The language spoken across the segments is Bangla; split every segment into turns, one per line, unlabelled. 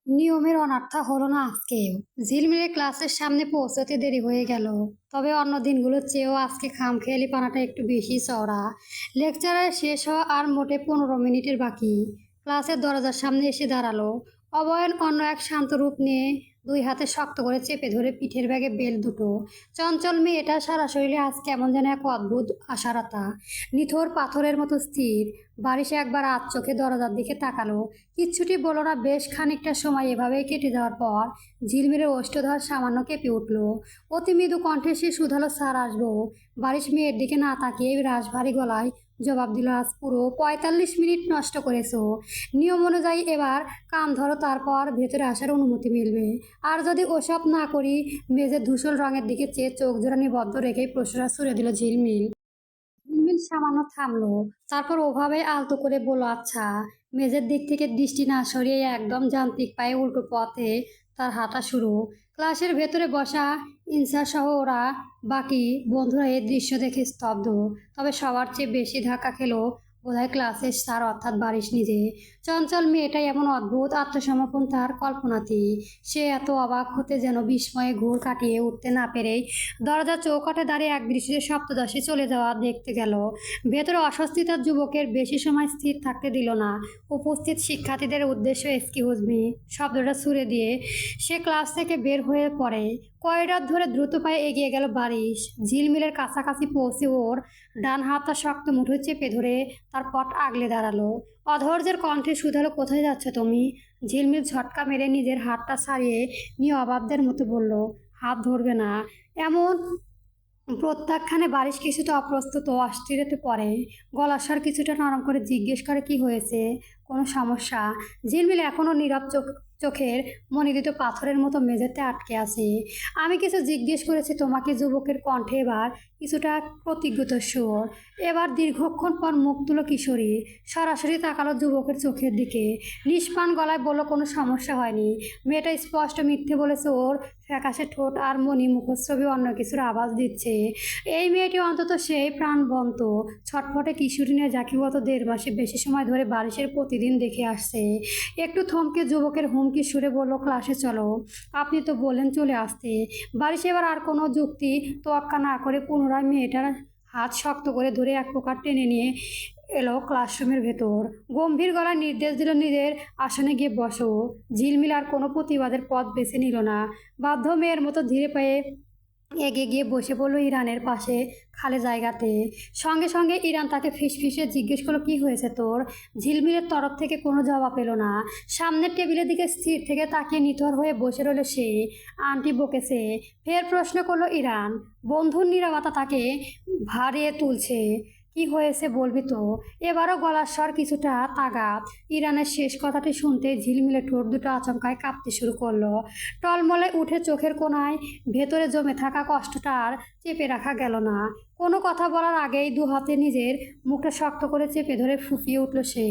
নিয়মের অনার্থা হলো না আজকেও। ঝিলমিলে ক্লাসের সামনে পৌঁছতে দেরি হয়ে গেল। তবে অন্য দিনগুলোর চেয়েও আজকে খামখেয়ালি পানাটা একটু বেশি চওড়া। লেকচারের শেষ হওয়া আর মোটে 15 মিনিটের বাকি। ক্লাসের দরজার সামনে এসে দাঁড়ালো। অবয়ন অন্য এক শান্ত রূপ নিয়ে 2 হাতে শক্ত করে চেপে ধরে পিঠের ব্যাগে বেল্ট দুটো। চঞ্চল মেয়েটা সারা শরীরে আজ কেমন যেন এক অদ্ভুত আশারাতা। নিথর পাথরের মতো স্থির। বারিশে একবার আধ চোখে দরজার দিকে তাকালো। কিচ্ছুটি বলো না। বেশ খানিকটা সময় এভাবেই কেটে যাওয়ার পর ঝিলমিলের ওষ্ঠধর সামান্য কেঁপে উঠল। অতি মৃদু কণ্ঠে সে শুধালো, স্যার আসবো? বারিশ মেয়ের দিকে না তাকিয়ে রাশভারী গলায় জবাব দিল, আজ পুরো 45 মিনিট নষ্ট করেছো। নিয়ম অনুযায়ী এবার কান ধরো, তারপর ভেতরে আসার অনুমতি মিলবে। আর যদি ওসব না করি? মেঝের ধূসর রঙের দিকে চেয়ে চোখ জোড়া নিবদ্ধ রেখেই প্রশ্নটা ছুড়ে দিল ঝিলমিল। ঝিলমিল সামান্য থামলো। তারপর ওভাবে আলতো করে বলল, আচ্ছা। মেঝের দিক থেকে দৃষ্টি না সরিয়ে একদম যান্ত্রিক পায়ে উল্টো পথে তার হাঁটা শুরু। ক্লাসের ভেতরে বসা ইনসার সহ ওরা বাকি বন্ধুরা এই দৃশ্য দেখে স্তব্ধ। তবে সবার চেয়ে বেশি ধাক্কা খেলো বোধহয় ক্লাসের স্যার অর্থাৎ বারিশ নিজে। চঞ্চল মেয়েটাই এমন অদ্ভুত আত্মসমর্পণ তার কল্পনাতেই। সে এত অবাক হতে যেন বিস্ময়ে ঘোর কাটিয়ে উঠতে না পেরেই দরজার চৌকাঠে দাঁড়িয়ে এক দৃষ্টিতে সপ্তদশে চলে যাওয়া দেখতে গেল। ভেতরে অস্বস্তি তার যুবকের বেশি সময় স্থির থাকতে দিল না। উপস্থিত শিক্ষার্থীদের উদ্দেশ্যে এক্সকিউজ মি শব্দটা ছুড়ে দিয়ে সে ক্লাস থেকে বের হয়ে পড়ে। করিডর ধরে দ্রুত পায়ে এগিয়ে গেল বারিশ। ঝিলমিলের কাছাকাছি পৌঁছে ওর ডান হাতটা শক্ত মুঠোয় চেপে ধরে তার পট আগলে দাঁড়ালো। অধৈর্যের কণ্ঠে শুধালো, কোথায় যাচ্ছ তুমি? ঝিলমিল ঝটকা মেরে নিজের হাতটা ছাড়িয়ে নিয়ে অবাধ্যের মতো বলল, হাত ধরবে না। এমন প্রত্যাখ্যানে বারিশ কিছুটা অপ্রস্তুত ও অস্থিরতে পড়ে। গলার স্বর কিছুটা নরম করে জিজ্ঞেস করে, কি হয়েছে? কোনো সমস্যা? ঝিলমিল এখনও নীরব চোখের মনিদিত পাথরের মতো মেঝেতে আটকে আছে। আমি কিছু জিজ্ঞেস করেছি তোমাকে? যুবকের কণ্ঠে এবার কিছুটা প্রতিজ্ঞত সুর। এবার দীর্ঘক্ষণ পর মুখ তুলো কিশোরী। সরাসরি তাকালো যুবকের চোখের দিকে। নিষ্পান গলায় বলল, কোনো সমস্যা হয়নি। মেয়েটা স্পষ্ট মিথ্যে বলেছে। ওর ফ্যাকাশে ঠোঁট আর মণি মুখচ্ছবি অন্য কিছুর আভাস দিচ্ছে। এই মেয়েটি অন্তত সেই প্রাণবন্ত ছটফটে কিশোরী নিয়ে যাকে গত 1.5 মাসে বেশি সময় ধরে বারিশের প্রতিদিন দেখে আসছে। একটু থমকে যুবকের হুমকি সুরে বলল, ক্লাসে চলো। আপনি তো বললেন চলে আসতে। বারিশ এবার আর কোনো যুক্তি তোয়াক্কা না করে পুনরায় মেয়েটার হাত শক্ত করে ধরে এক প্রকার টেনে নিয়ে এলো ক্লাসরুমের ভেতর। গম্ভীর গলায় নির্দেশ দিল, নিজের আসনে গিয়ে বসো। ঝিলমিল আর কোনো প্রতিবাদের পথ বেছে নিল না। বাধ্য মেয়ের মতো ধীরে পায়ে এগিয়ে গিয়ে বসে পড়ল ইরানের পাশে খালি জায়গাতে। সঙ্গে সঙ্গে ইরান তাকে ফিসফিসে জিজ্ঞেস করলো, কি হয়েছে তোর? ঝিলমিলের তরফ থেকে কোনো জবাব পেল না। সামনের টেবিলের দিকে স্থির থেকে তাকিয়ে নিথর হয়ে বসে রইল সে। আন্টি বকেছে। ফের প্রশ্ন করলো ইরান। বন্ধুর নীরবতা তাকে ভারিয়ে তুলছে। কি হয়েছে বলবি তো? এবারও গলার স্বর কিছুটা তাগাদ। ইরানের শেষ কথাটি শুনতে ঝিলমিলে ঠোঁট দুটো আচমকায় কাঁপতে শুরু করলো। টলমলে উঠে চোখের কোণায় ভেতরে জমে থাকা কষ্টটা আর চেপে রাখা গেল না। কোনো কথা বলার আগেই 2 হাতে নিজের মুখটা শক্ত করে চেপে ধরে ফুঁপিয়ে উঠল সে।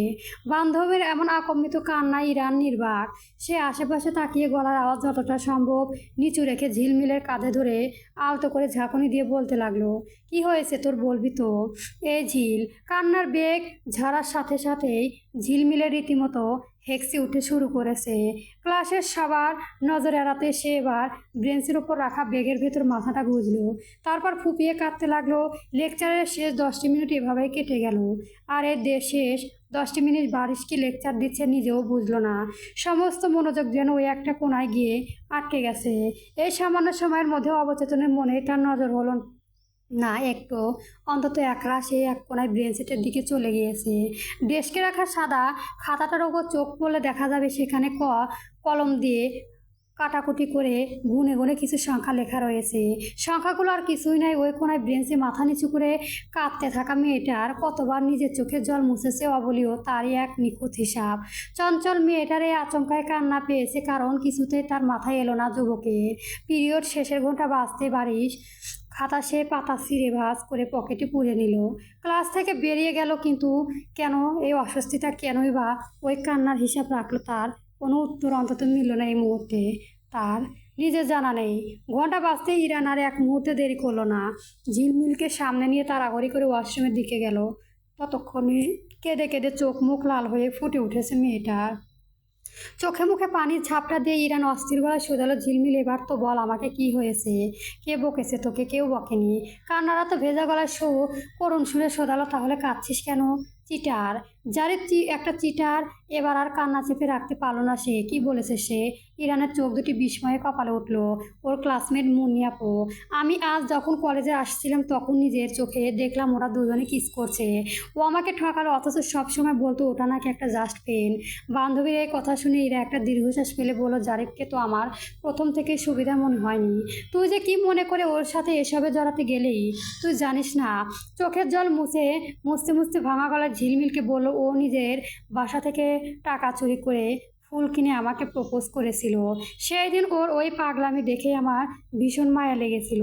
বান্ধবীর এমন আকম্পিত কান্নায় ইরান নির্বাক। সে আশেপাশে তাকিয়ে গলার আওয়াজ যতটা সম্ভব নিচু রেখে ঝিলমিলের কাঁধে ধরে আলতো করে ঝাঁকুনি দিয়ে বলতে লাগলো, কি হয়েছে তোর বলবি তো? এই ঝিল। কান্নার বেগ ঝরার সাথে সাথেই ঝিলমিলের রীতিমতো হেঁকসে উঠে শুরু করেছে। ক্লাসের সবার নজর এড়াতে সে এবার ব্রেঞ্চের ওপর রাখা ব্যাগের ভেতর মাথাটা গুঁজল। তারপর ফুপিয়ে কাঁদতে লাগলো। লেকচারের শেষ 10টি মিনিট এভাবেই কেটে গেল। আর এর শেষ 10টি মিনিট বারিশ কি লেকচার দিচ্ছে নিজেও বুঝলো না। সমস্ত মনোযোগ যেন ওই একটা কোণায় গিয়ে আটকে গেছে। এই সামান্য সময়ের মধ্যে অবচেতনের মনে তার নজর হলো না একটু, অন্তত একরা সে এক কোনায় ব্রেঞ্চেটের দিকে চলে গিয়েছে। ডেস্কে রাখা সাদা খাতাটার ওপর চোখ পড়লে দেখা যাবে সেখানে কলম দিয়ে কাটাকুটি করে গুনে গুনে কিছু সংখ্যা লেখা রয়েছে। সংখ্যাগুলো আর কিছুই নাই। ওই কোনায় ব্রেঞ্চে মাথা নিচু করে কাঁদতে থাকা মেয়েটার কতবার নিজের চোখের জল মুছেছে অবলীয় তারই এক নিখুঁত হিসাব। চঞ্চল মেয়েটার এই আচমকায় কান্না পেয়েছে কারণ কিছুতেই তার মাথায় এলো না যুবকের। পিরিয়ড শেষের ঘন্টা বাজতে বারিশ খাতা সে পাতা ছিঁড়ে ভাঁজ করে পকেটে পুরে নিল। ক্লাস থেকে বেরিয়ে গেল, কিন্তু কেন এই অস্বস্তিটা, কেনই বা ওই কান্নার হিসাব রাখলো তার কোনো উত্তর অন্তত মিলল না এই মুহূর্তে। তার নিজের জানা নেই। ঘন্টা বাজতে ইরান আর এক মুহূর্তে দেরি করলো না। ঝিলমিলকে সামনে নিয়ে তাড়াতাড়ি করে ওয়াশরুমের দিকে গেল। ততক্ষণে কেঁদে কেঁদে চোখ মুখ লাল হয়ে ফুটে উঠেছে মেয়েটার। চোখে মুখে পানির ঝাপটা দিয়ে ইরান অস্থির গলায় শোধালো, ঝিলমিল এবার তো বল আমাকে কি হয়েছে, কে বকেছে তোকে? কেউ বকেনি। কান্নারা তো ভেজা গলায় করুণ সুরে শোধালো, তাহলে কাঁদছিস কেন? চিটার, যারে একটা চিটার। এবার আর কান্না চেপে রাখতে পারলো না সে। কি বলেছে সে? ইরানের চোখ দুটি বিস্ময়ে কপালে উঠল। ওর ক্লাসমেট মুন্নিয়াপু। আমি আজ যখন কলেজে আসছিলাম তখন নিজের চোখে দেখলাম ওরা দুজনে কিস করছে। ও আমাকে ঠকালো, অথচ সবসময় বলতো ওটা নাকি একটা জাস্ট পেন। বান্ধবীর এই কথা শুনে ইরা একটা দীর্ঘশ্বাস ফেলে বলল, জারিফকে তো আমার প্রথম থেকেই সুবিধা মনে হয়নি। তুই যে কি মনে করে ওর সাথে এসবে জড়াতে গেলেই তুই জানিস না। চোখের জল মুছতে মুছতে ভাঙা গলায় ঝিলমিলকে বলল, ও নিজের বাসা থেকে টাকা চুরি করে ফুল কিনে আমাকে প্রপোজ করেছিল। সেই দিন ওর ওই পাগলামি দেখে আমার ভীষণ মায়া লেগেছিল।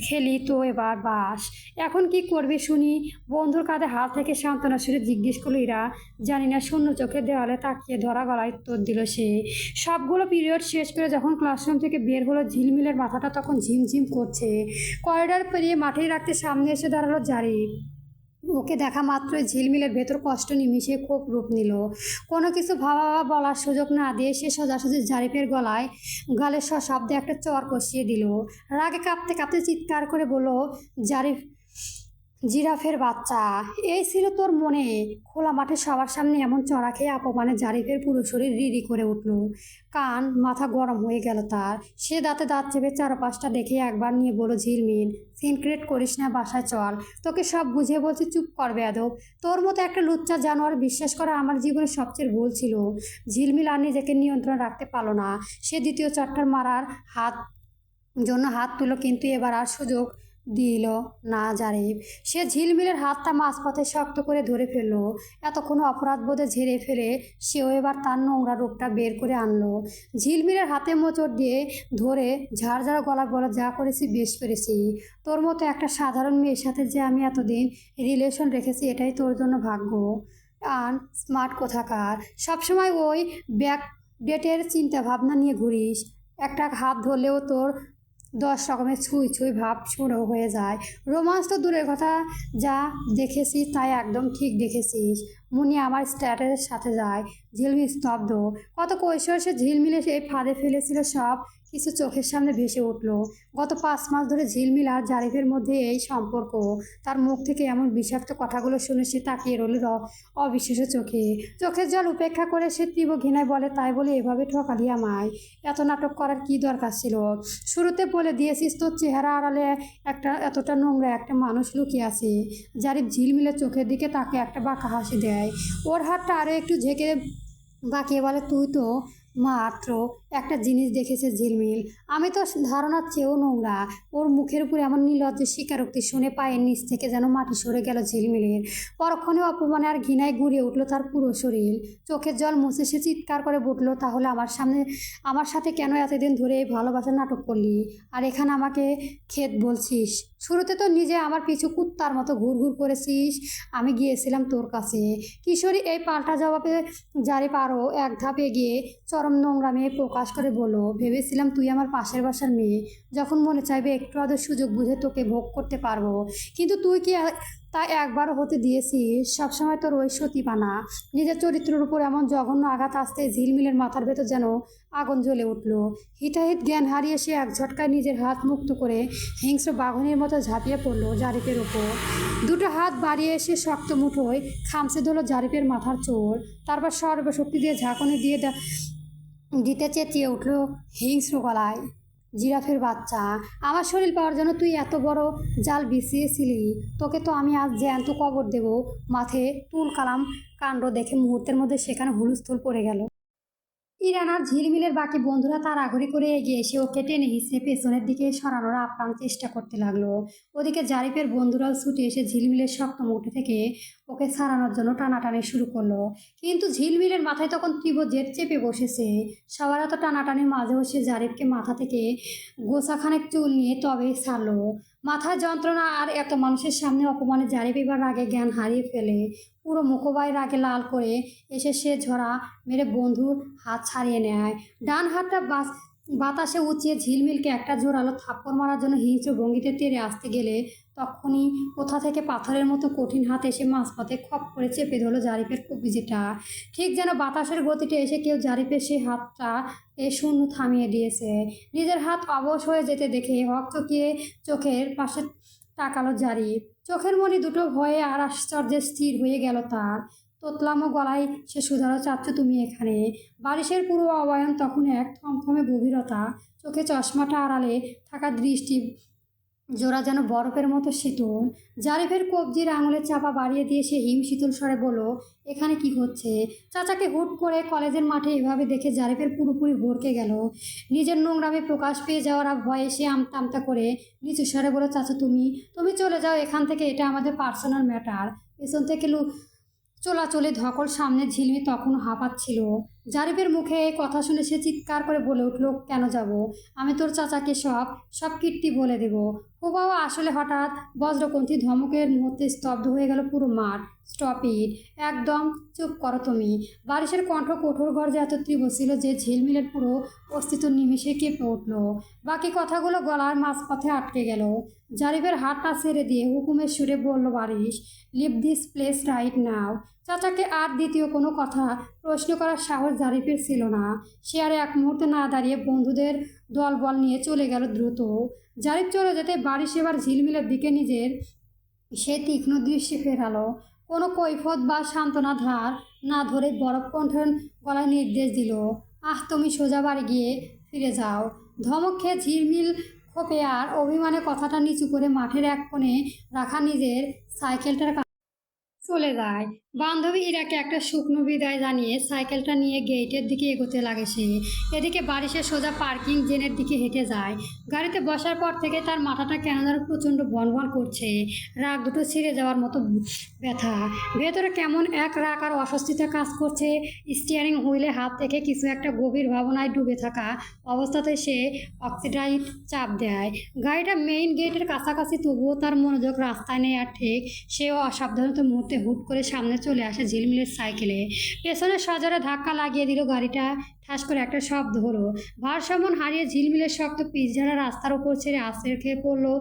খেলি তো এবার বাস। এখন কি করবি শুনি? বন্ধুর কাঁধে হাত থেকে সান্ত্বনা সুরে জিজ্ঞেস করল ইরা। জানি না, শূন্য চোখে দেওয়ালে তাকিয়ে ধরা গলায় উত্তর দিল সে। সবগুলো পিরিয়ড শেষ করে যখন ক্লাসরুম থেকে বের হলো, ঝিলমিলের মাথাটা তখন ঝিমঝিম করছে। করিডর পেরিয়ে মাঠেই রাখতে সামনে এসে দাঁড়ালো জারিফ। ওকে দেখা মাত্রই ঝিলমিলের ভেতর কষ্ট নিমিশে খুব রূপ নিল। কোনো কিছু ভাবা বলার সুযোগ না দিয়ে সে সোজাসুজি জারিফের গালে সশব্দে একটা চর কষিয়ে দিল। রাগে কাঁপতে কাঁপতে চিৎকার করে বলল, জারিফ, জিরাফের বাচ্চা, এই ছিল তোর মনে? খোলা মাঠে সবার সামনে এমন চড়া খেয়ে অপমানে জারিফের পুরো শরীর রিরি করে উঠল। কান মাথা গরম হয়ে গেল তার। সে দাঁতে দাঁত চেপে চারপাশটা দেখে একবার নিয়ে বলল, ঝিলমিল, সিনক্রেট করিস না, বাসায় চল। তোকে সব বুঝিয়ে বলছি, চুপ কর বেয়াদব। তোর মতো একটা লুচ্চা জানোয়ার বিশ্বাস করা আমার জীবনে সবচেয়ে ভুল ছিল। ঝিলমিল আর নিজেকে নিয়ন্ত্রণ রাখতে পারল না। সে দ্বিতীয় চট্টার মারার হাত তুলো, কিন্তু এবার আর সুযোগ দিল না জারিফ। সে ঝিলমিলের হাতটা মাঝপথে শক্ত করে ধরে ফেলল। এতক্ষণ অপরাধবোধে ঝেড়ে ফেলে সেও এবার তার নোংরা রূপটা বের করে আনলো। ঝিলমিলের হাতে মোচড় দিয়ে ধরে ঝাড় গলা বলা, যা করেছি বেশ করেছি। তোর মতো একটা সাধারণ মেয়ের সাথে যে আমি এতদিন রিলেশন রেখেছি, এটাই তোর জন্য ভাগ্য। আর স্মার্ট কোথাকার, সবসময় ওই ব্যাক ডেটের চিন্তা ভাবনা নিয়ে ঘুরিস। একটা হাত ধরলেও তোর 10 রকমের ছুঁই ভাব শুরু হয়ে যায়। রোমান্স তো দূরের কথা, যা দেখেছিস তাই একদম ঠিক দেখেছিস। মুনি আমার স্ট্যাটাসের সাথে যায়। ঝিলমিল স্তব্ধ। কত কৈশোর সে ঝিলমিলে এই ফাঁদে ফেলেছিল, সব কিছু চোখের সামনে ভেসে উঠল। গত 5 মাস ধরে ঝিলমিল আর জারিফের মধ্যে এই সম্পর্ক। তার মুখ থেকে এমন বিষাক্ত কথাগুলো শুনে সে তাকিয়ে রইল অবিশ্বাস্য চোখে। চোখের জল উপেক্ষা করে সে তীব্র ঘৃণায় বলে, তাই বলে এভাবে ঠকালি আমায়? এত নাটক করার কি দরকার ছিল? শুরুতে বলে দিয়েছিস তোর চেহারা আড়ালে এতটা নোংরা একটা মানুষ লুকিয়ে আছে। জারিফ ঝিলমিলের চোখের দিকে তাকে একটা বাঁকা হাসি দেয়। ওর হাতটা আরও একটু ঝেঁকে বাঁকিয়ে বলে, তুই তো মাত্র একটা জিনিস দেখেছে ঝিলমিল, আমি তো ধারণার চেয়েও নোংরা। ওর মুখের উপরে এমন নির্লজ্জ স্বীকারোক্তি শুনে পায়ের নিচ থেকে যেন মাটি সরে গেল ঝিলমিলের। পরক্ষণে অপমানে আর ঘৃণায় গুঁড়িয়ে উঠল তার পুরো শরীর। চোখের জল মুছে সে চিৎকার করে বলল, তাহলে আমার সাথে কেন এতদিন ধরে এই ভালোবাসার নাটক করলি? আর এখানে আমাকে খেত বলছিস? শুরুতে তো নিজে আমার পিছু কুত্তার মতো ঘুরঘুর করেছিস। আমি গিয়েছিলাম তোর কাছে। কিশোরী এই পাল্টা জবাবে জারিফ আরও এক ধাপ এগিয়ে চরম নোংরামে প্রকাশ করে বলল, ভেবেছিলাম তুই আমার পাশের বাসার মেয়ে, যখন মনে চাইবে একটু আধ সুযোগ বুঝে তোকে ভোগ করতে পারবো। কিন্তু তুই কি তা একবারও হতে দিয়েছিস? সবসময় তোর ওই সতীপানা। নিজের চরিত্রের উপর এমন জঘন্য আঘাত আসতে ঝিলমিলের মাথার ভেতর যেন আগুন জ্বলে উঠল। হিতাহিত জ্ঞান হারিয়ে সে এক ঝটকায় নিজের হাত মুক্ত করে হিংস্র বাঘনের মতো ঝাঁপিয়ে পড়ল জারিফের ওপর। দুটো হাত বাড়িয়ে এসে শক্ত মুঠোয় খামচে ধরল জারিফের মাথার চোর। তারপর সর্বশক্তি দিয়ে ঝাঁকুনি দিয়ে দিতে চেঁচিয়ে উঠল হিংস্র গলায়, জিরাফের বাচ্চা, আমার শরীর পাওয়ার জন্য তুই এত বড় জাল বিছিয়েছিলি? তোকে তো আমি আজ জ্যান্ত কবর দেব। মাঠে তুল কালাম কাণ্ড দেখে মুহূর্তের মধ্যে সেখানে হুলস্থুল পড়ে গেল। ইরান আর ঝিলমিলের বাকি বন্ধুরা তাড়াহুড়ি করে এগিয়ে এসে ওকে টেনে হিঁচড়ে পেছনের দিকে সরানোর আপ্রাণ চেষ্টা করতে লাগলো। ওদিকে জারিফের বন্ধুরাও ছুটে এসে ঝিলমিলের শক্ত মুঠো থেকে ওকে ছাড়ানোর জন্য টানাটানি শুরু করলো। কিন্তু ঝিলমিলের মাথায় তখন তীব্র জেদ চেপে বসেছে। সবার এত টানাটানির মাঝেও সে জারিফকে মাথা থেকে গোছাখানেক চুল নিয়ে তবেই ছাড়লো। মাথার যন্ত্রণা আর এত মানুষের সামনে অপমানে জারিফ এবার রাগে জ্ঞান হারিয়ে ফেলে। পুরো মুখবাই রাগে লাল করে এসে সে ঝরা মেরে বন্ধুর হাত ছাড়িয়ে নেয়। ডান হাতটা বাতাসে উঁচিয়ে ঝিলমিলকে একটা জোরালো থাপ্পড় মারার জন্য হিংস্র ভঙ্গিতে তেড়ে আসতে গেলে তখনই কোথা থেকে পাথরের মতো কঠিন হাত এসে মাঝপথে খপ করে চেপে ধরল জারিফের কবিজিটা। ঠিক যেন বাতাসের গতিতে এসে কেউ জারিফের সেই হাতটা শূন্য থামিয়ে দিয়েছে। নিজের হাত অবশ হয়ে যেতে দেখে হকচকিয়ে চোখের পাশে তাকালো জারিফ। চোখের মণি দুটো ভয়ে আর আশ্চর্যে স্থির হয়ে গেল তার। তোতলামো গলায় সে শুধালো, চাচ্ছ তুমি এখানে? বারিশের পুরো অবয়ন তখন এক থমথমে গভীরতা, চোখে চশমাটা আড়ালে থাকা দৃষ্টি জোড়া যেন বরফের মতো শীতল। জারিফের কবজির আঙুলের চাপা বাড়িয়ে দিয়ে সে হিম শীতল স্বরে বলল, এখানে কি হচ্ছে? চাচাকে হুট করে কলেজের মাঠে এভাবে দেখে জারিফের পুরোপুরি ভরকে গেল। নিজের নোংরামে প্রকাশ পেয়ে যাওয়ার ভয়ে সে আমতা আমতা করে নিচু স্বরে বলল, চাচা তুমি তুমি চলে যাও এখান থেকে, এটা আমাদের পার্সোনাল ম্যাটার। পেছন থেকে চোলাচলে ধকল সামনে ঝিলমি তখনও হাঁপাচ্ছিল। জারিফের মুখে এই কথা শুনে সে চিৎকার করে বলে উঠল, কেন যাব? আমি তোর চাচাকে সব কীর্তি বলে দেব। হুবাও আসলে হঠাৎ বজ্রকণ্ঠী ধমকের মুহূর্তে স্তব্ধ হয়ে গেল পুরো মাঠ। স্টপ ইট, একদম চুপ করো তুমি। বারিশের কণ্ঠ কঠোর গর্জে এত তীব্র ছিল যে ঝিলমিলের পুরো অস্তিত্ব নিমিষে কেঁপে উঠল। বাকি কথাগুলো গলার মাঝপথে আটকে গেল। জারিফের হাতটা ছেড়ে দিয়ে হুকুমের সুরে বলল Barish, leave this place right now. চাচাকে আর দ্বিতীয় কোনো কথা প্রশ্ন করার সাহস জারিফের ছিল না। সে আর এক মুহূর্তে না দাঁড়িয়ে বন্ধুদের দলবল নিয়ে চলে গেল দ্রুত। জারিফ চলে যেতে বারিশ এবার ঝিলমিলের দিকে নিজের সে তীক্ষ্ণ দৃষ্টি ফেরালো। কোনো কৈফত বা সান্ত্বনা ধার না ধরে বরফ কণ্ঠের গলায় নির্দেশ দিল, তুমি সোজা বাড়ি গিয়ে ফিরে যাও। ধমক খেয়ে ঝিলমিল ক্ষোভে আর অভিমানে কথাটা নিচু করে মাঠের এক কোণে রাখা নিজের সাইকেলটার চলে যায়। বান্ধবী ইরাকে একটা শুকনো বিদায় জানিয়ে সাইকেলটা নিয়ে গেটের দিকে এগোতে লাগে সে। এদিকে বারিশের সোজা পার্কিং জেনের দিকে হেঁটে যায়। গাড়িতে বসার পর থেকে তার মাথাটা কেন যেন প্রচণ্ড ভনভন করছে। রাগ দুটো ছিঁড়ে যাওয়ার মতো ব্যথা। ভেতরে কেমন এক রাগ আর অস্বস্তিতে কাজ করছে। স্টিয়ারিং হুইলে হাত থেকে কিছু একটা গভীর ভাবনায় ডুবে থাকা অবস্থাতে সে অক্সিডাইট চাপ দেয়। গাড়িটা মেইন গেটের কাছাকাছি, তবুও তার মনোযোগ রাস্তায় নেই। আর ঠিক সেও অসাবধানতার মুহূর্তে হুট করে সামনে চলে আসে ঝিলমিলের সাইকেলে। পেছনে সজোরে ধাক্কা লাগিয়ে দিল গাড়িটা। ঠাস করে একটা শব্দ হলো। ভারসাম্য হারিয়ে ঝিলমিলের শক্ত পিচঝাড়া রাস্তার ওপর ছেড়ে আছড়ে খেয়ে পড়লো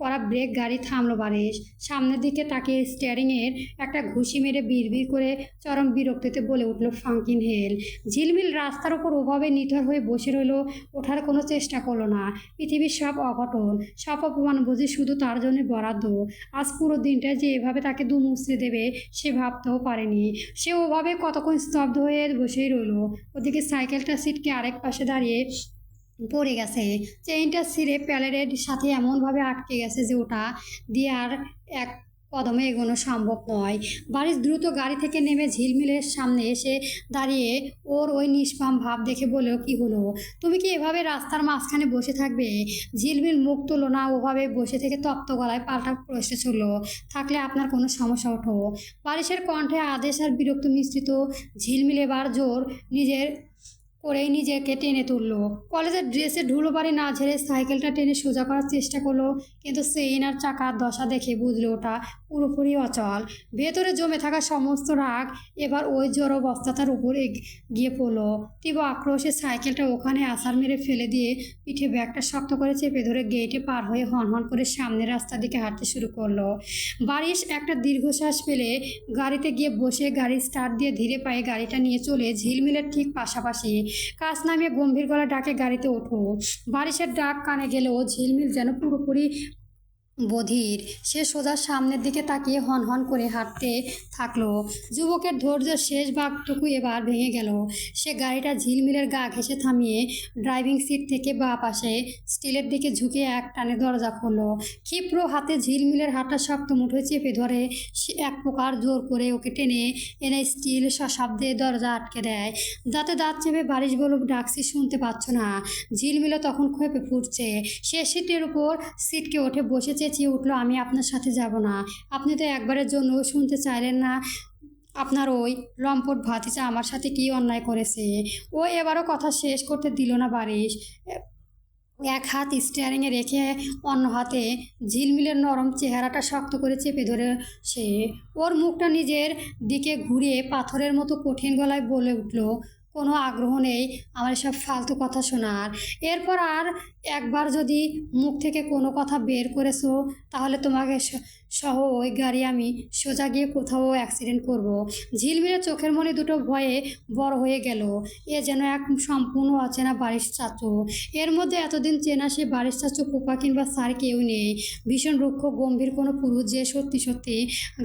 করা ব্রেক। গাড়ি থামলো। বারিশ সামনের দিকে তাকিয়ে স্টিয়ারিংয়ের একটা ঘুষি মেরে বিড়বিড় করে চরম বিরক্তিতে বলে উঠল, ফাঙ্কিং হেল। ঝিলমিল রাস্তার ওপর ওভাবে নিথর হয়ে বসে রইল। ওঠার কোনো চেষ্টা করলো না। পৃথিবীর সব অঘটন, সব অপমান বুঝি শুধু তার জন্য বরাদ্দ। আজ পুরো দিনটা যে এভাবে তাকে দু মুচড়ে দেবে সে ভাবতেও পারেনি। সে ওভাবে কতক্ষণ স্তব্ধ হয়ে বসেই রইল। ওদিকে সাইকেলটা সিটকে আরেক পাশে দাঁড়িয়ে পড়ে গেছে। চেইনটা ছিঁড়ে প্যালেটের সাথে এমনভাবে আটকে গেছে যে ওটা দিয়ে আর এক কদমে এগোনো সম্ভব নয়। বারিশ দ্রুত গাড়ি থেকে নেমে ঝিলমিলের সামনে এসে দাঁড়িয়ে ওর ওই নিষ্পাম ভাব দেখে বলেও, কি হলো? তুমি কি এভাবে রাস্তার মাঝখানে বসে থাকবে? ঝিলমিল মুখ তুলো না। ওভাবে বসে থেকে তপ্ত গলায় পাল্টা প্রশ্ন ছুড়ল, থাকলে আপনার কোনো সমস্যা ওঠো? বারিশের কণ্ঠে আদেশ আর বিরক্ত মিশ্রিত। ঝিলমিল এবার জোর নিজের করেই নিজেকে টেনে তুললো। কলেজের ড্রেসে ধুলোবাড়ি না ঝেড়ে সাইকেলটা টেনে সোজা করার চেষ্টা করলো, কিন্তু চেইন আর চাকার দশা দেখে বুঝলো ওটা পুরোপুরি অচল। ভেতরে জমে থাকা সমস্ত রাগ এবার ওই জড় বস্তাটার উপরে গিয়ে পড়লো। তীব্র আক্রোশে সাইকেলটা ওখানে আছাড় মেরে ফেলে দিয়ে পিঠে ব্যাগটা শক্ত করে চেপে ধরে গেটে পার হয়ে হনহন করে সামনের রাস্তার দিকে হাঁটতে শুরু করলো। বারিশ একটা দীর্ঘশ্বাস ফেলে গাড়িতে গিয়ে বসে গাড়ি স্টার্ট দিয়ে ধীরে পায়ে গাড়িটা নিয়ে চলে ঝিলমিলের ঠিক পাশাপাশি। কাজ নামিয়ে গম্ভীর গলা ডাকে, গাড়িতে ওঠো। বারিশের ডাক কানে গেলেও ঝিলমিল যেন পুরোপুরি বধির। সে সোজা সামনের দিকে তাকিয়ে হনহন করে হাঁটতে থাকলো। যুবকের ধৈর্যের শেষ ভাগটুকু এবার ভেঙে গেল। সে গাড়িটা ঝিলমিলের গা ঘেঁষে থামিয়ে ড্রাইভিং সিট থেকে বা পাশে স্টিলের দিকে ঝুঁকে এক টানে দরজা খুললো। ক্ষিপ্র হাতে ঝিলমিলের হাতটা শক্ত মুঠোয় চেপে ধরে সে এক প্রকার জোর করে ওকে টেনে এনে স্টিল সশব্দে দরজা আটকে দেয়। দাঁতে দাঁত চেপে বারিশ বলল, ডাকছি শুনতে পাচ্ছ না? ঝিলমিলে তখন ক্ষেপে ফুটছে। সে সিটের উপর সিটকে ওঠে বসে চেঁচিয়ে উঠল, আমি আপনার সাথে যাব না। আপনি তো একবারের জন্য শুনতে চাইলেন না আপনার ওই লম্পট ভাতিজা আমার সাথে কী অন্যায় করেছে। ও এবারও কথা শেষ করতে দিল না বারিশ। এক হাত স্টিয়ারিংয়ে রেখে অন্য হাতে ঝিলমিলের নরম চেহারাটা শক্ত করে চেপে ধরে সে ওর মুখটা নিজের দিকে ঘুরিয়ে পাথরের মতো কঠিন গলায় বলে উঠল, কোনো আগ্রহ নেই আমার এসব ফালতু কথা শোনার। এরপর আর একবার যদি মুখ থেকে কোনো কথা বের করেছো তাহলে তোমাকে সহ ওই গাড়ি আমি সোজা গিয়ে কোথাও অ্যাক্সিডেন্ট করব। ঝিলমিলে চোখের মনে দুটো ভয়ে বড় হয়ে গেল। এ যেন এক সম্পূর্ণ অচেনা বাড়ির চাচু। এর মধ্যে এতদিন চেনা সে বাড়ির চাচু ফুপা কিংবা স্যার কেউ নেই। ভীষণ রুক্ষ গম্ভীর কোনো পুরুষ যে সত্যি সত্যি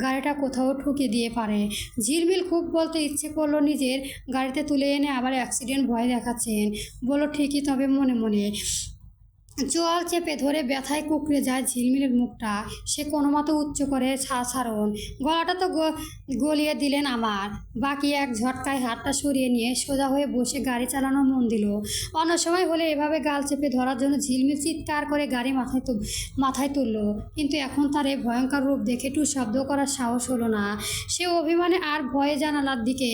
গাড়িটা কোথাও ঠুকে দিয়ে পারে। ঝিলমিল খুব বলতে ইচ্ছে করলো নিজের গাড়িতে তুলে এনে আবার অ্যাক্সিডেন্ট ভয় দেখাচ্ছেন। বলল ঠিকই, তবে মনে মনে জল চেপে ধরে ব্যথায় কুঁকড়ে যায় ঝিলমিলের মুখটা। সে কোনো মতো উচ্চ করে ছাড়ুন, গলাটা তো গলিয়ে দিলেন আমার। বাকি এক ঝটকায় হাতটা সরিয়ে নিয়ে সোজা হয়ে বসে গাড়ি চালানোর মন দিল। অন্য সময় হলে এভাবে গাল চেপে ধরার জন্য ঝিলমিল চিৎকার করে গাড়ি মাথায় তুলল, কিন্তু এখন তার এই ভয়ঙ্কর রূপ দেখে একটু শব্দ করার সাহস হলো না। সে অভিমানে আর ভয়ে জানালার দিকে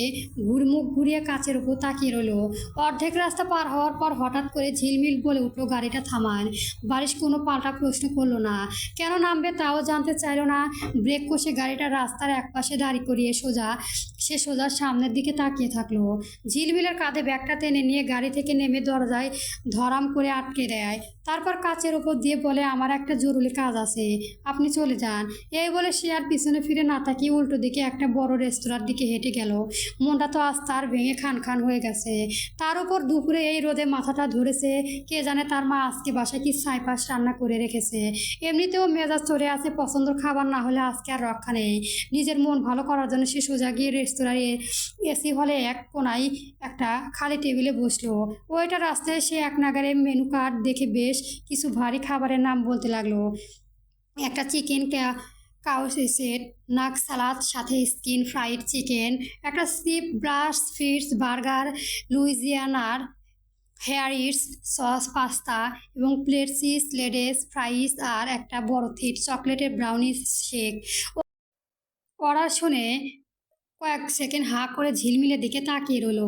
মুখ ঘুরিয়ে কাচের উপর তাকিয়ে রইল। অর্ধেক রাস্তা পার হওয়ার পর হঠাৎ করে ঝিলমিল বলে উঠলো, গাড়িটা থামান। বারিশ কোনো পাল্টা প্রশ্ন করলো না, কেন নামবে তাও জানতে চাইলো না। ব্রেক কষে গাড়িটা রাস্তার একপাশে দাঁড়ি করিয়ে সে সোজা সামনের দিকে তাকিয়ে থাকলো। ঝিলমিলের কাঁধে ব্যাগটা টেনে নিয়ে গাড়ি থেকে নেমে দরজায় ধরাম করে আটকে দেয়। তারপর কাচের ওপর দিয়ে বলে, আমার একটা জরুরি কাজ আছে, আপনি চলে যান। এই বলে সে আর পিছনে ফিরে না তাকিয়ে উল্টো দিকে একটা বড় রেস্তোরাঁর দিকে হেঁটে গেল। মনটা তো আজ তার ভেঙে খান খান হয়ে গেছে। তার উপর দুপুরে এই রোদে মাথাটা ধরেছে। কে জানে তার মা আজকে বাসায় কি ছাইপাশ রান্না করে রেখেছে। এমনিতেও মেজাজ চড়ে আছে, পছন্দের খাবার না হলে আজকে আর রক্ষা নেই। নিজের মন ভালো করার জন্য সে সোজা গিয়ে রেস্তোরাঁর এসি হলে এক কোনায় একটা খালি টেবিলে বসলো। ওইটা রাস্তায় সে এক নাগারে মেনু কার্ড দেখে বেশ কিছু ভারী খাবারের নাম বলতে লাগলো। একটা চিকেন কাউসেট নাক সালাদ, সাথে স্কিন ফ্রাইড চিকেন, একটা স্টিপ ব্রাশ ফিটস বার্গার, লুইজিয়ানার হেয়ারিস সস পাস্তা এবং প্লেট চিজ লেডেস ফ্রাইস আর একটা বড় থিট চকলেটের ব্রাউনি শেক। অর্ডার শুনে কয়েক সেকেন্ড হাঁ করে ঝিলমিলের দিকে তাকিয়ে রইল।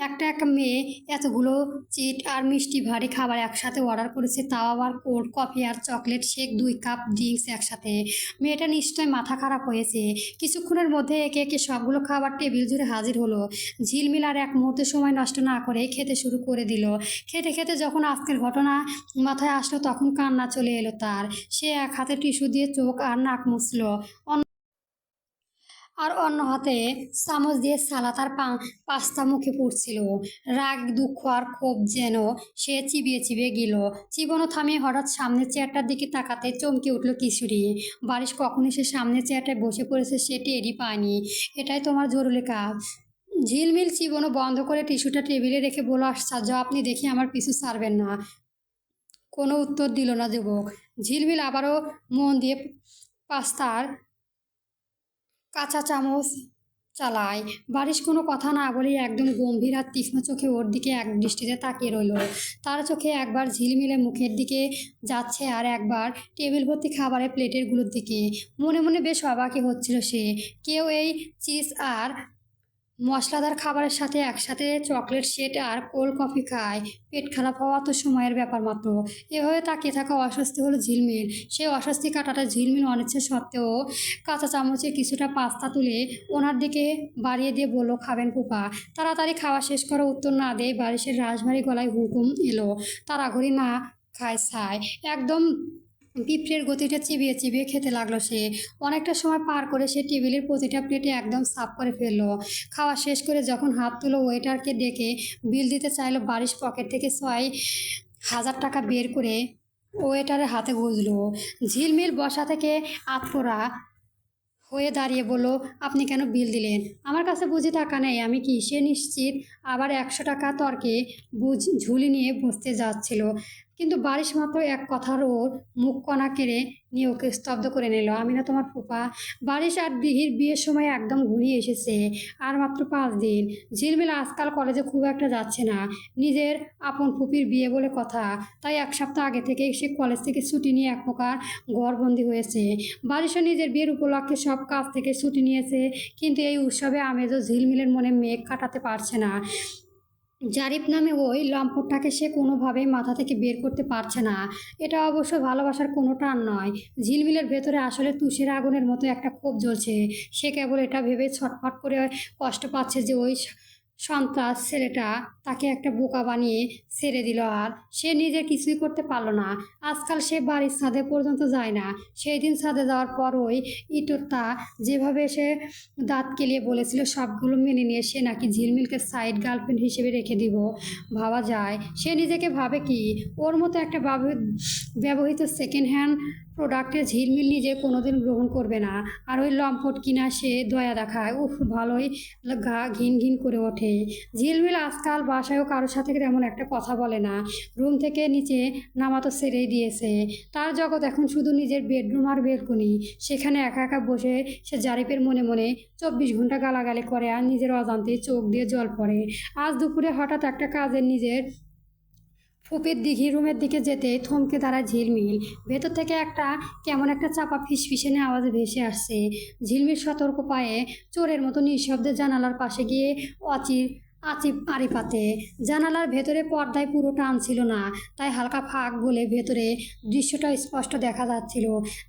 একটা মেয়ে এতগুলো চিট আর মিষ্টি ভারী খাবার একসাথে অর্ডার করেছে, তাও আবার কোল্ড কফি আর চকলেট শেক, 2 কাপ ড্রিঙ্কস একসাথে। মেয়েটা নিশ্চয় মাথা খারাপ হয়েছে। কিছুক্ষণের মধ্যে একে একে সবগুলো খাবার টেবিল জুড়ে হাজির হলো। ঝিলমিল আর এক মুহূর্তে সময় নষ্ট না করে খেতে শুরু করে দিল। খেতে খেতে যখন আজকের ঘটনা মাথায় আসলো তখন কান্না চলে এলো তার। সে এক হাতে টিস্যু দিয়ে চোখ আর নাক মুছল, আর অন্য হাতে চামচ দিয়ে সালাদ আর পাস্তা মুখে পড়ছিল। রাগ, দুঃখ আর ক্ষোভ যেন সে চিবিয়ে চিবিয়ে গেল। চিবানো থামিয়ে হঠাৎ সামনের চেয়ারটার দিকে তাকাতে চমকে উঠল কিশোরী। বারিশ কখনই সে সামনের চেয়ারটায় বসে পড়েছে সে টেরই পায়নি। এটাই তোমার জরুরি কাজ। ঝিলমিল চিবানো বন্ধ করে টিস্যুটা টেবিলে রেখে বলল, আশ্চর্য, আপনি দেখি আমার পিছু ছাড়বেন না। কোনো উত্তর দিল না যুবক। ঝিলমিল আবারও মন দিয়ে পাস্তার কাঁচা চামচ চালায়। বারিশ কোনো কথা না বলেই একদম গম্ভীর আর তীক্ষ্ণ চোখে ওর দিকে এক দৃষ্টিতে তাকিয়ে রইল। তার চোখে একবার ঝিলমিলে মুখের দিকে যাচ্ছে আর একবার টেবিল ভর্তি খাবারের প্লেটেরগুলোর দিকে। মনে মনে বেশ অবাকই হচ্ছিল সে। কেউ এই চিজ আর মশলাদার খাবারের সাথে একসাথে চকলেট শেক আর কোল্ড কফি খায়? পেট খারাপ হওয়া তো সময়ের ব্যাপার মাত্র। এভাবে তাকিয়ে থাকা অস্বস্তি হলো ঝিলমিল। সেই অস্বস্তি কাটাটা ঝিলমিল অনিচ্ছা সত্ত্বেও কাঁচা চামচে কিছুটা পাস্তা তুলে ওনার দিকে বাড়িয়ে দিয়ে বলল, খাবেন ফুপা? তাড়াতাড়ি খাওয়া শেষ করে উত্তর না দিয়ে বারিশের রাশভারী গলায় হুকুম এলো। তাড়াঘড়ি না খায় ছাই। একদম পিঁপড়ের গতিটা চিবিয়ে চিবিয়ে খেতে লাগলো সে। অনেকটা সময় পার করে সে টেবিলের প্রতিটা প্লেটে একদম সাফ করে ফেললো। খাওয়া শেষ করে যখন হাত তুলো ওয়েটারকে ডেকে বিল দিতে চাইলো, বারিশ পকেট থেকে 6,000 টাকা বের করে ওয়েটারের হাতে গুঁজলো। ঝিলমিল বসা থেকে আতপোড়া হয়ে দাঁড়িয়ে বলল, আপনি কেন বিল দিলেন? আমার কাছে বুঝি টাকা নেই আমি কি? সে নিশ্চিত আবার 100 টাকা তর্কে ঝুলি নিয়ে বসতে যাচ্ছিল, কিন্তু বারিশ মাত্র এক কথার ওর মুখ কণা কেড়ে নিয়ে ওকে স্তব্ধ করে নিল। আমি না তোমার ফুপা? বারিশ আর দিহির বিয়ের সময় একদম ঘুরিয়ে এসেছে, আর মাত্র 5 দিন। ঝিলমিল আজকাল কলেজে খুব একটা যাচ্ছে না, নিজের আপন ফুপির বিয়ে বলে কথা, তাই 1 সপ্তাহ আগে থেকেই সে কলেজ থেকে ছুটি নিয়ে এক প্রকার ঘরবন্দি হয়েছে। বারিশও নিজের বিয়ের উপলক্ষে সব কাজ থেকে ছুটি নিয়েছে, কিন্তু এই উৎসবে আমেজও ঝিলমিলের মনে মেঘ কাটাতে পারছে না। জারিফ নামে ওই লম্পটটাকে সে কোনোভাবেই মাথা থেকে বের করতে পারছে না। এটা অবশ্য ভালোবাসার কোনো টান নয়। ঝিলমিলের ভেতরে আসলে তুষের আগুনের মতো একটা ক্ষোভ জ্বলছে। সে কেবল এটা ভেবে ছটফট করে কষ্ট পাচ্ছে যে ওই সন্ত্রাস ছেলেটা তাকে একটা বোকা বানিয়ে ছেড়ে দিল, আর সে নিজে কিছুই করতে পারলো না। আজকাল সে বাড়ির ছাদে পর্যন্ত যায় না। সেই দিন ছাদে যাওয়ার পর ওই ইতরটা যেভাবে সে দাঁত কেলিয়ে বলেছিল সবগুলো মেনে নিয়ে সে নাকি ঝিলমিলকে সাইড গার্লফ্রেন্ড হিসেবে রেখে দিব। ভাবা যায় সে নিজেকে ভাবে কি ওর মতো একটা ব্যবহৃত সেকেন্ড হ্যান্ড প্রোডাক্টে ঝিলমিল নিজে কোনোদিন গ্রহণ করবে না। আর ওই লম্পট কিনা সে দয়া দেখায়, উফ ভালোই গা ঘিন ঘিন করে ওঠে। ঝিলমিল আজকাল বাসায়ও কারোর সাথে তেমন একটা কথা বলে না। রুম থেকে নিচে নামা তো ছেড়েই দিয়েছে। তার জগৎ এখন শুধু নিজের বেডরুম আর বেলকনি। সেখানে একা একা বসে সে জারিফের মনে মনে 24 ঘন্টা গালাগালি করে আর নিজের অজান্তে চোখ দিয়ে জল পড়ে। আজ দুপুরে হঠাৎ একটা কাজের নিজের ফুপির দিঘি রুমের দিকে যেতে থমকে দাঁড়ায় ঝিলমিল। ভেতর থেকে একটা কেমন একটা চাপা ফিসফিসানি আওয়াজ ভেসে আসছে। ঝিলমিল সতর্ক পায়ে চোরের মতো নিঃশব্দে জানালার পাশে গিয়ে আড়ি পাতে। জানালার ভেতরে পর্দায় পুরো টান ছিল না, তাই হালকা ফাঁক বলে ভেতরে দৃশ্যটা স্পষ্ট দেখা যাচ্ছিল।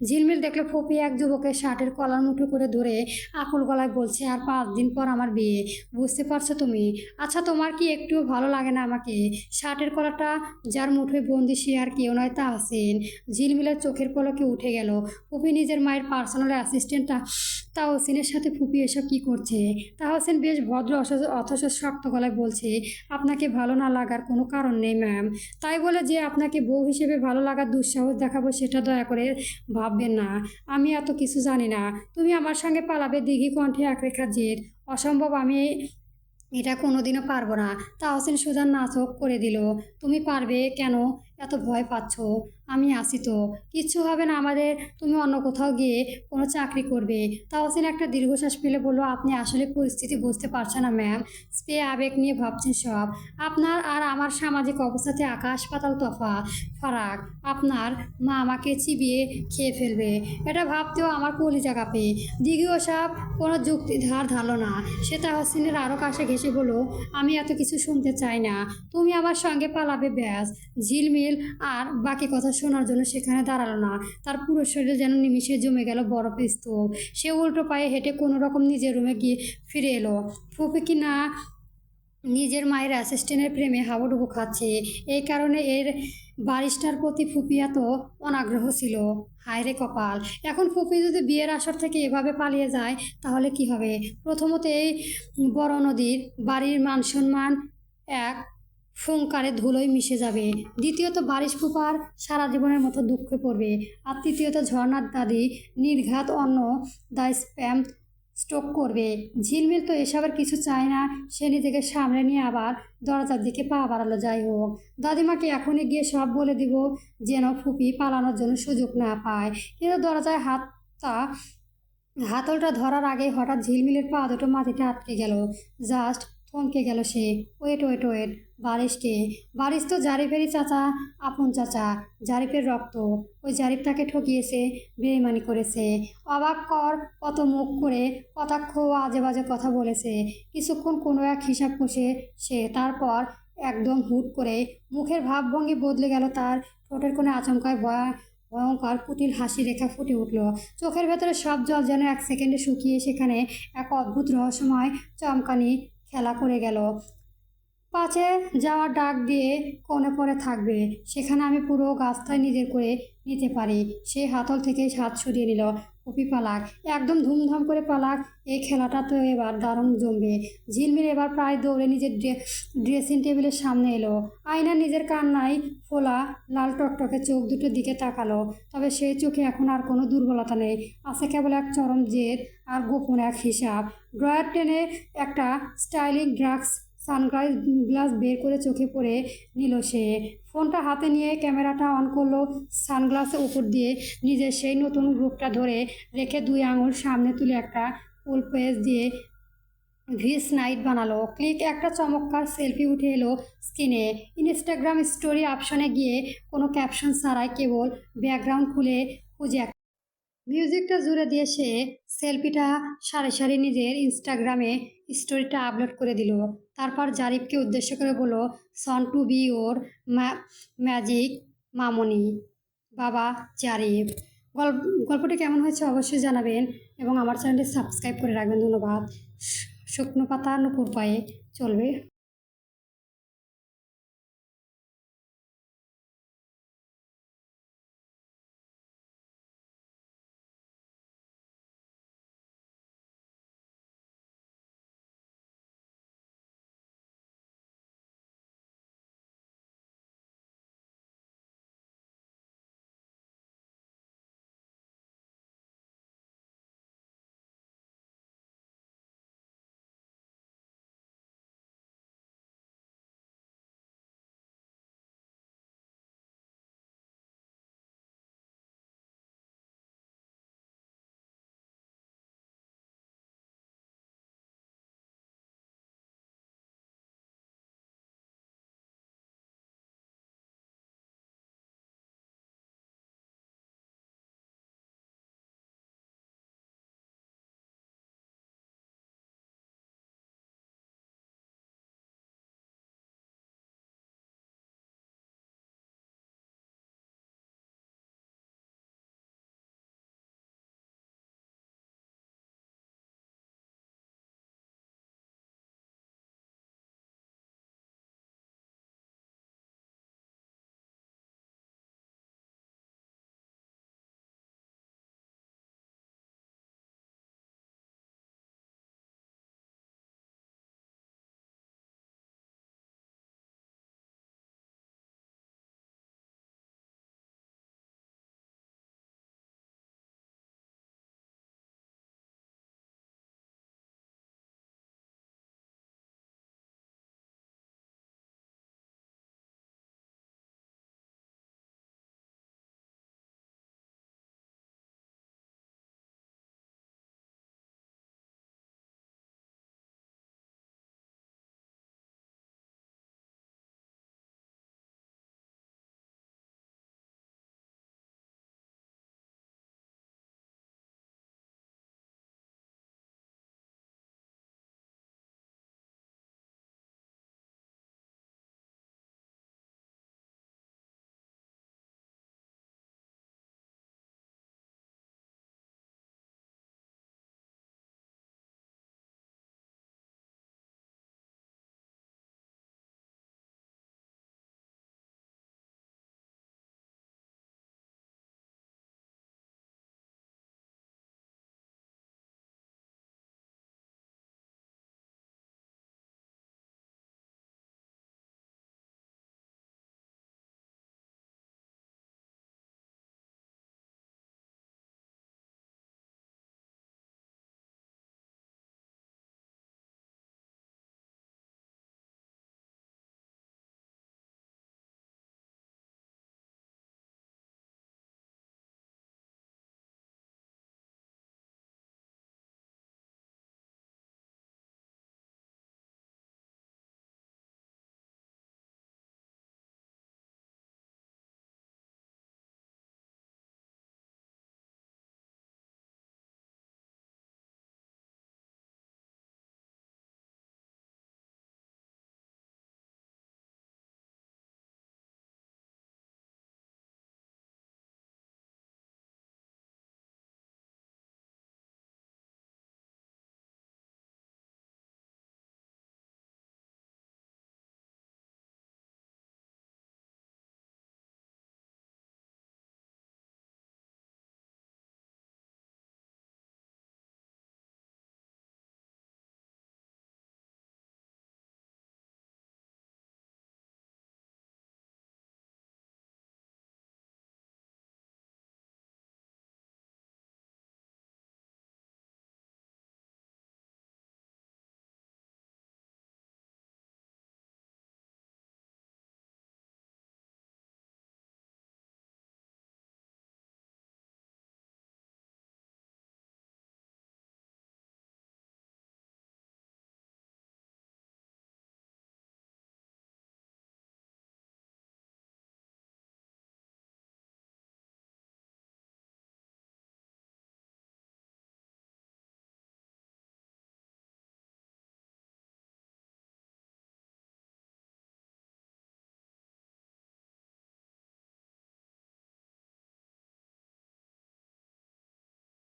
ঝিলমিল দেখলো ফুপি এক যুবকের শার্টের কলার মুঠো করে ধরে আকুল গলায় বলছে, আর 5 দিন পর আমার বিয়ে, বুঝতে পারছো তুমি? আচ্ছা তোমার কি একটুও ভালো লাগে না আমাকে? শার্টের কলারটা যার মুঠোয় বন্দি সে আর কেউ নয়, তাহসিন। ঝিলমিলের চোখের পলকে উঠে গেল। ফুপি নিজের মায়ের পার্সোনাল অ্যাসিস্ট্যান্ট তাহসিনের সাথে ফুপি এসব কী করছে? তাহসিন বেশ ভদ্র অথচ শক্ত গলায় বলছে, আপনাকে ভালো না লাগার কোনো কারণ নেই ম্যাম। তাই বলে যে আপনাকে বউ হিসেবে ভালো লাগার দুঃসাহস দেখাবো সেটা দয়া করে ভাববেন না। আমি এত কিছু জানি না। তুমি আমার সঙ্গে পালাবে দিঘি কণ্ঠে এক রেখা জেদ। অসম্ভব, আমি এটা কোনোদিনও পারবো না। তাহসিন সোজা নাচক করে দিল। তুমি পারবে কেন? এত ভয় পাচ্ছ? আমি আছি তো, কিচ্ছু হবে না আমাদের। তুমি অন্য কোথাও গিয়ে কোনো চাকরি করবে। তাহসিন একটা দীর্ঘশ্বাস ফেলে বলল, আপনি আসলে পরিস্থিতি বুঝতে পারছেন না ম্যাম। স্পে আবেগ নিয়ে ভাবছেন সব। আপনার আর আমার সামাজিক অবস্থাতে আকাশ পাতাল ফারাক। আপনার মা আমাকে চিবিয়ে খেয়ে ফেলবে, এটা ভাবতেও আমার কলিজা কাঁপে। দিঘি ওসব কোনো যুক্তি ধারল না। সে তাহসিনের আরও কাছে ঘেঁষে বলল, আমি এত কিছু শুনতে চাই না। তুমি আমার সঙ্গে পালাবে ব্যাস। ঝিলমিল আর বাকি কথা শোনার জন্য সেখানে দাঁড়ালো না। তার পুরো শরীরে যেন নিমিষে জমে গেল বরফের স্তূপ। সে উল্টো পায়ে হেঁটে কোনো রকম নিজের রুমে গিয়ে ফিরে এলো। ফুপি কি না নিজের মায়ের অ্যাসিস্ট্যান্টের প্রেমে হাবুডুবু খাচ্ছে, এই কারণে এর বারিশটার প্রতি ফুপি এত অনাগ্রহ ছিল। হায় রে কপাল! এখন ফুপি যদি বিয়ের আসর থেকে এভাবে পালিয়ে যায় তাহলে কি হবে? প্রথমত এই বড় নদীর বাড়ির মান সম্মান এক ফুংকারে ধুলোয় মিশে যাবে। দ্বিতীয়ত বারিশ ফুপার সারা জীবনের মতো দুঃখে পড়বে। আর তৃতীয়ত ঝর্ণার দাদি নির্ঘাত অন্য স্প্যাম স্ট্রোক করবে। ঝিলমিল তো এসবের কিছু চায় না। সে নিজেকে সামলে নিয়ে আবার দরজার দিকে পা বাড়ালো। যাই হোক, দাদিমাকে এখনই গিয়ে সব বলে দিব যেন ফুপি পালানোর জন্য সুযোগ না পায়। কিন্তু দরজায় হাতলটা ধরার আগে হঠাৎ ঝিলমিলের পা দুটো মাটিতে আটকে গেল। জাস্ট থমকে গেল সে। ওয়েট ওয়েট ওয়েট, বারিশকে? বারিশ তো জারিফেরই চাচা, আপন চাচা। জারিফের রক্ত। ওই জারিফ তাকে ঠকিয়েছে, বেইমানি করেছে। অবাক কর কত মুখ করে কটাক্ষ ও আজে বাজে কথা বলেছে। কিছুক্ষণ কোনো এক হিসাব কষে সে তারপর একদম হুট করে মুখের ভাবভঙ্গি বদলে গেল। তার ঠোঁটের কোণে আচমকায় ভয়ঙ্কর কুটিল হাসি রেখা ফুটে উঠল। চোখের ভেতরে সব জল যেন 1 সেকেন্ডে শুকিয়ে সেখানে এক অদ্ভুত রহস্যময় চমকানি খেলা করে গেল। পাছে যাওয়ার ডাক দিয়ে কোণে পড়ে থাকবে, সেখানে আমি পুরো গাছটাই নিজের করে নিতে পারি। সে হাতল থেকে হাত সরিয়ে নিল। কপি পালাক, একদম ধুমধাম করে পালাক। এই খেলাটা তো এবার দারুণ জমবে। ঝিলমিল এবার প্রায় দৌড়ে নিজের ড্রেসিং টেবিলের সামনে এলো। আয়না নিজের কান্নায় ফোলা লাল টকটকে চোখ দুটোর দিকে তাকালো। তবে সেই চোখে এখন আর কোনো দুর্বলতা নেই, আছে কেবল এক চরম জেদ আর গোপন এক হিসাব। ড্রয়ার টেনে একটা স্টাইলিং ড্রাগস সানগ্লাস বের করে চোখে পড়ে নিল সে। ফোনটা হাতে নিয়ে ক্যামেরাটা অন করলো। সানগ্লাসের উপর দিয়ে নিজের সেই নতুন রূপটা ধরে রেখে 2 আঙুল সামনে তুলে একটা ফুল পেজ দিয়ে ভিস নাইট বানালো। ক্লিক, একটা চমৎকার সেলফি উঠে এলো স্ক্রিনে। ইনস্টাগ্রাম স্টোরি অপশনে গিয়ে কোনো ক্যাপশন ছাড়াই কেবল ব্যাকগ্রাউন্ড খুলে খুঁজে মিউজিকটা জুড়ে দিয়ে সে সেলফিটা সারি সারি নিজের ইনস্টাগ্রামে স্টোরিটা আপলোড করে দিল। তারপর জারিফকে উদ্দেশ্য করে বলল, সন টু বি ওর ম্যাজিক মামনি বাবা জারিফ। গল্পটি কেমন হয়েছে অবশ্যই জানাবেন এবং আমার চ্যানেলটি সাবস্ক্রাইব করে রাখবেন। ধন্যবাদ। শুকনো পাতা নুপুর পায়ে চলবে।